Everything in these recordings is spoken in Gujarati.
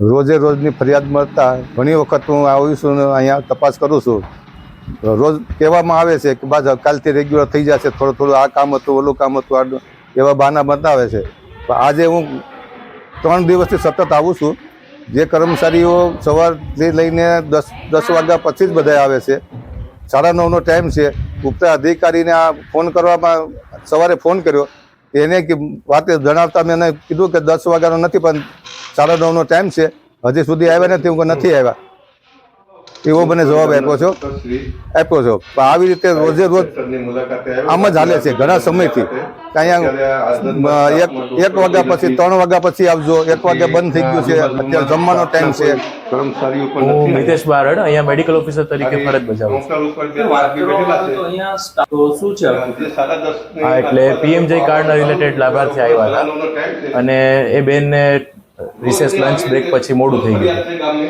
રોજે રોજની ફરિયાદ મળતા ઘણી વખત હું આવું છું ને અહીંયા તપાસ કરું છું. રોજ કહેવામાં આવે છે કે બસ કાલથી રેગ્યુલર થઈ જશે, થોડું થોડું આ કામ હતું, ઓલું કામ હતું, એવા બહાના બતાવે છે. પણ આજે હું 3 દિવસથી સતત આવું છું. જે કર્મચારીઓ સવારથી લઈને 10 વાગ્યા પછી જ બધા આવે છે. 9:30નો ટાઈમ છે. ઉપતા અધિકારીને આ ફોન કરવામાં સવારે ફોન કર્યો, એને વાતે જણાવતા મેં એને કીધું કે 10 વાગ્યાનો નથી, પણ 9:30નો ટાઈમ છે, હજી સુધી આવ્યા નથી. હું નથી આવ્યા એવો મને જવાબ આપ્યો છો. પણ આવી રીતે રોજે રોજ આમ જ હાલે છે ઘણા સમયથી. અહીંયા 1 વાગ્યા પછી 3 વાગ્યા પછી આવજો, 1 વાગ્યા બંધ થઈ ગયું છે, અત્યારે જમવાનો ટાઈમ છે. હું મિતેશ બારડ અહીંયા મેડિકલ ઓફિસર તરીકે ફરજ બજાવું છું. હા, એટલે પીએમજે કાર્ડના રિલેટેડ લાભાર્થી આવ્યા હતા અને એ બેનને રિસેસ લંચ બ્રેક પછી મોડું થઈ ગયું,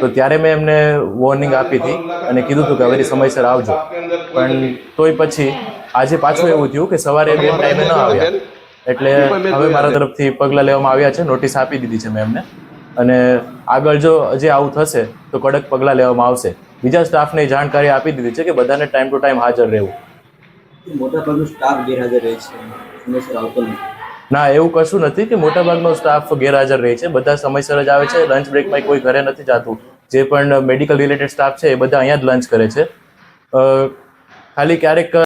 તો ત્યારે મેં એમને વોર્નિંગ આપી હતી અને કીધું હતું કે હવે સમયસર આવજો. પણ તોય પછી આજે પાછું એવું થયું કે સવારે બે ટાઈમે ન આવ્યા, એટલે હવે મારા તરફથી પગલાં લેવામાં આવ્યા છે. નોટિસ આપી દીધી છે મેં એમને, અને આગળ જો હજી આવું થશે તો કડક પગલાં લેવામાં આવશે. બીજા સ્ટાફને જાણકારી આપી દીધી છે કે બધાને ટાઈમ ટુ ટાઈમ હાજર રહેવું. મોટાભાગનો સ્ટાફ ગેરહાજર રહે છે, સમયસર આવતો નથી. ના, એવું કશું નથી કે મોટાભાગનો સ્ટાફ ગેરહાજર રહે છે. બધા સમયસર જ આવે છે. લંચ બ્રેકમાં કોઈ ઘરે નથી જતું. જે પણ મેડિકલ રિલેટેડ સ્ટાફ છે એ બધા અહીંયા જ લંચ કરે છે. ખાલી ક્યારેક